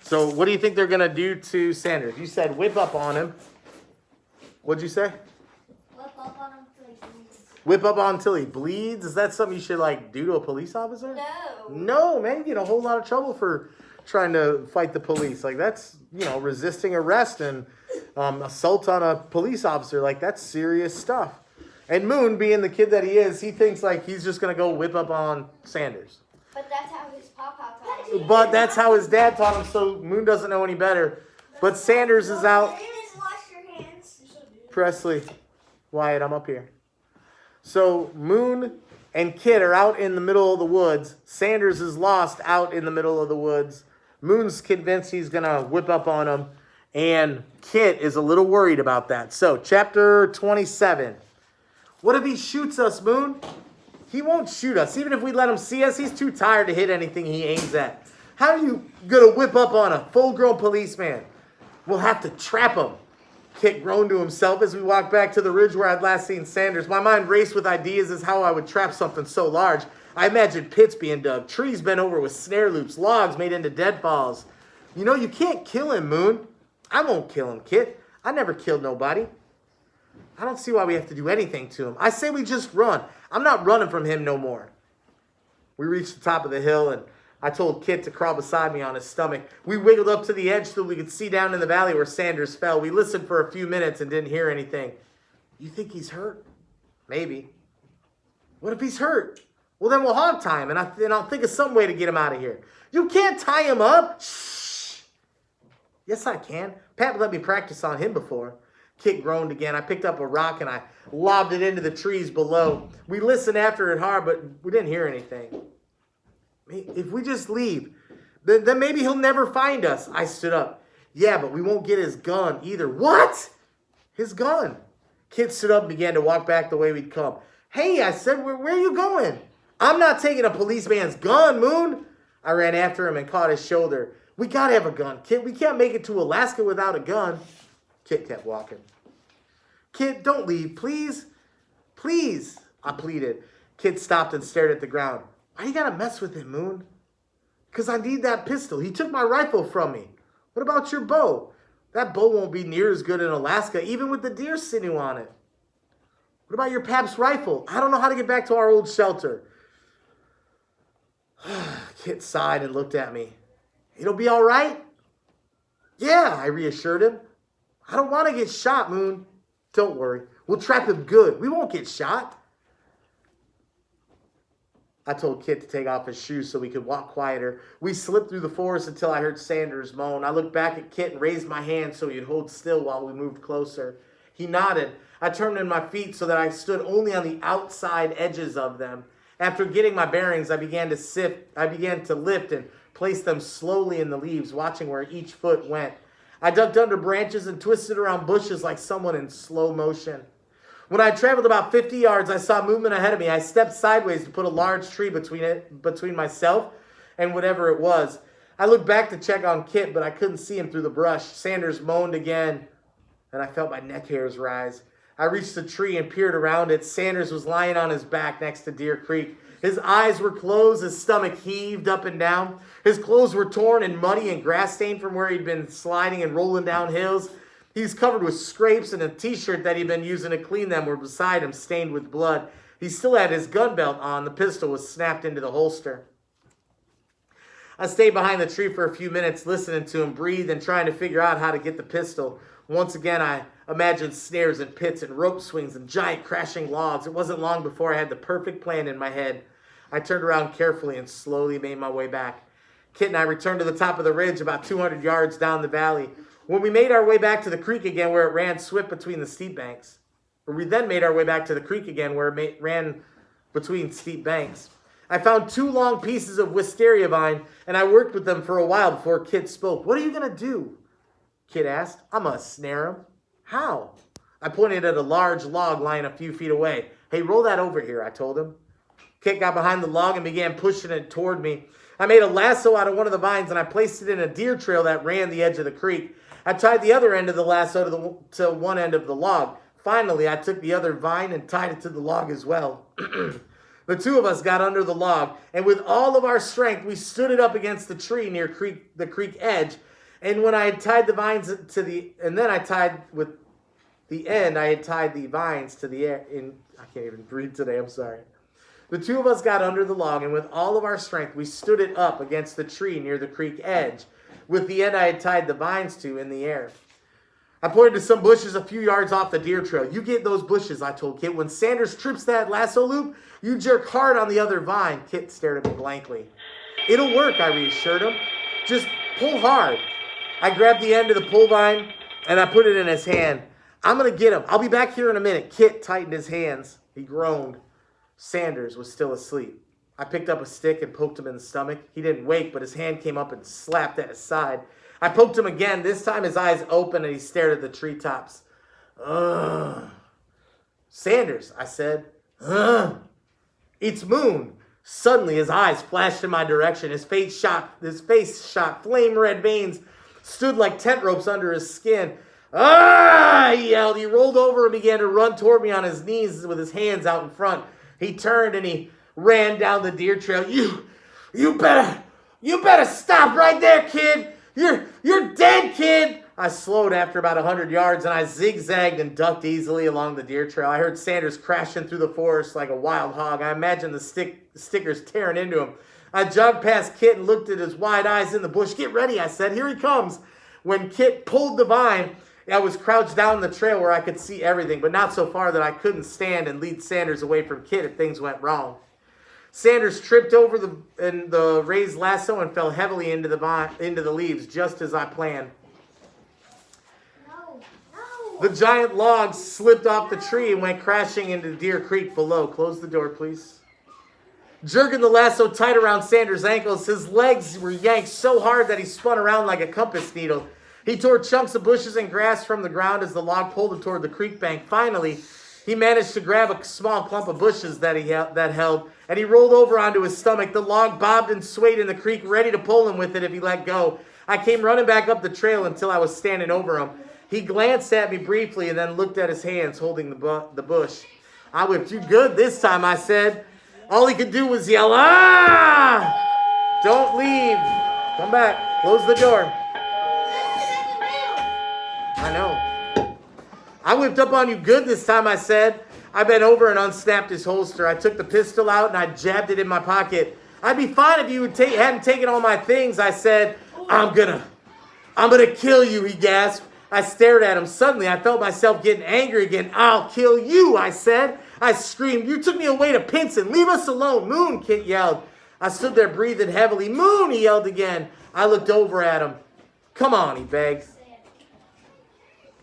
So what do you think they're going to do to Sanders? You said whip up on him. What'd you say? Whip up on him till he bleeds. Whip up on until he bleeds? Is that something you should like do to a police officer? No. No, man, you get a whole lot of trouble for trying to fight the police. Like that's, resisting arrest and assault on a police officer. Like that's serious stuff. And Moon, being the kid that he is, he thinks like he's just going to go whip up on Sanders. But that's how his papa taught him. But that's how his dad taught him, so Moon doesn't know any better. But Sanders is out. Wash your hands. Presley, Wyatt, I'm up here. So Moon and Kit are out in the middle of the woods. Sanders is lost out in the middle of the woods. Moon's convinced he's going to whip up on him. And Kit is a little worried about that. So, chapter 27. What if he shoots us, Moon? He won't shoot us. Even if we let him see us, he's too tired to hit anything he aims at. How are you going to whip up on a full-grown policeman? We'll have to trap him. Kit groaned to himself as we walked back to the ridge where I'd last seen Sanders. My mind raced with ideas as how I would trap something so large. I imagined pits being dug, trees bent over with snare loops, logs made into deadfalls. You can't kill him, Moon. I won't kill him, Kit. I never killed nobody. I don't see why we have to do anything to him. I say we just run. I'm not running from him no more. We reached the top of the hill, and I told Kit to crawl beside me on his stomach. We wiggled up to the edge so we could see down in the valley where Sanders fell. We listened for a few minutes and didn't hear anything. You think he's hurt? Maybe. What if he's hurt? Well, then we'll hog tie him, and I'll think of some way to get him out of here. You can't tie him up. Shh. Yes, I can. Pat let me practice on him before. Kit groaned again. I picked up a rock and I lobbed it into the trees below. We listened after it hard, but we didn't hear anything. If we just leave, then maybe he'll never find us. I stood up. Yeah, but we won't get his gun either. What? His gun. Kit stood up and began to walk back the way we'd come. Hey, I said, where are you going? I'm not taking a policeman's gun, Moon. I ran after him and caught his shoulder. We got to have a gun, Kit. We can't make it to Alaska without a gun. Kit kept walking. Kit, don't leave, please. Please, I pleaded. Kit stopped and stared at the ground. Why you gotta mess with him, Moon? Because I need that pistol. He took my rifle from me. What about your bow? That bow won't be near as good in Alaska, even with the deer sinew on it. What about your Pap's rifle? I don't know how to get back to our old shelter. Kit sighed and looked at me. It'll be all right? Yeah, I reassured him. I don't want to get shot, Moon. Don't worry. We'll trap him good. We won't get shot. I told Kit to take off his shoes so we could walk quieter. We slipped through the forest until I heard Sanders moan. I looked back at Kit and raised my hand so he'd hold still while we moved closer. He nodded. I turned in my feet so that I stood only on the outside edges of them. After getting my bearings, I began to lift and place them slowly in the leaves, watching where each foot went. I ducked under branches and twisted around bushes like someone in slow motion. When I traveled about 50 yards, I saw movement ahead of me. I stepped sideways to put a large tree between myself and whatever it was. I looked back to check on Kit, but I couldn't see him through the brush. Sanders moaned again, and I felt my neck hairs rise. I reached the tree and peered around it. Sanders was lying on his back next to Deer Creek. His eyes were closed, his stomach heaved up and down. His clothes were torn and muddy and grass-stained from where he'd been sliding and rolling down hills. He's covered with scrapes, and a t-shirt that he'd been using to clean them were beside him, stained with blood. He still had his gun belt on. The pistol was snapped into the holster. I stayed behind the tree for a few minutes, listening to him breathe and trying to figure out how to get the pistol. Once again, I imagined snares and pits and rope swings and giant crashing logs. It wasn't long before I had the perfect plan in my head. I turned around carefully and slowly made my way back. Kit and I returned to the top of the ridge about 200 yards down the valley. When we made our way back to the creek again where it ran swift between the steep banks, we then made our way back to the creek again where it ran between steep banks. I found 2 long pieces of wisteria vine, and I worked with them for a while before Kit spoke. What are you going to do? Kit asked. I'm going to snare him. How? I pointed at a large log lying a few feet away. Hey, roll that over here, I told him. Kit got behind the log and began pushing it toward me. I made a lasso out of one of the vines, and I placed it in a deer trail that ran the edge of the creek. I tied the other end of the lasso to one end of the log. Finally, I took the other vine and tied it to the log as well. The 2 of us got under the log, and with all of our strength, we stood it up against the tree near the creek edge. And when I had tied the vines to the, and then I tied with the end, I had tied the vines to the air. I can't even breathe today, I'm sorry. The two of us got under the log, and with all of our strength, we stood it up against the tree near the creek edge, with the end I had tied the vines to in the air. I pointed to some bushes a few yards off the deer trail. You get those bushes, I told Kit. When Sanders trips that lasso loop, you jerk hard on the other vine. Kit stared at me blankly. It'll work, I reassured him. Just pull hard. I grabbed the end of the pull vine, and I put it in his hand. I'm going to get him. I'll be back here in a minute. Kit tightened his hands. He groaned. Sanders was still asleep. I picked up a stick and poked him in the stomach. He didn't wake, but his hand came up and slapped at his side. I poked him again. This time his eyes opened and he stared at the treetops. Ugh. Sanders, I said. Ugh. It's Moon. Suddenly his eyes flashed in my direction. His face shot flame red veins, stood like tent ropes under his skin. Ah! He yelled. He rolled over and began to run toward me on his knees with his hands out in front. He turned and he ran down the deer trail. You better stop right there, kid. You're dead, kid. I slowed after about 100 yards, and I zigzagged and ducked easily along the deer trail. I heard Sanders crashing through the forest like a wild hog. I imagined the stickers tearing into him. I jogged past Kit and looked at his wide eyes in the bush. Get ready, I said. Here he comes. When Kit pulled the vine, I was crouched down the trail where I could see everything, but not so far that I couldn't stand and lead Sanders away from Kit if things went wrong. Sanders tripped over the raised lasso and fell heavily into the leaves, just as I planned. No. The giant log slipped off the tree and went crashing into Deer Creek below. Close the door, please. Jerking the lasso tight around Sanders' ankles, his legs were yanked so hard that he spun around like a compass needle. He tore chunks of bushes and grass from the ground as the log pulled him toward the creek bank. Finally, he managed to grab a small clump of bushes that held, and he rolled over onto his stomach. The log bobbed and swayed in the creek, ready to pull him with it if he let go. I came running back up the trail until I was standing over him. He glanced at me briefly and then looked at his hands holding the bush. I whipped you good this time, I said. All he could do was yell, "Ah! Don't leave. Come back. Close the door." I know. I whipped up on you good this time, I said. I bent over and unsnapped his holster. I took the pistol out and I jabbed it in my pocket. I'd be fine if you hadn't taken all my things, I said. I'm gonna kill you, he gasped. I stared at him. Suddenly, I felt myself getting angry again. I'll kill you, I said. I screamed. You took me away to Pinson. Leave us alone. Moon, Kit yelled. I stood there breathing heavily. Moon, he yelled again. I looked over at him. Come on, he begged.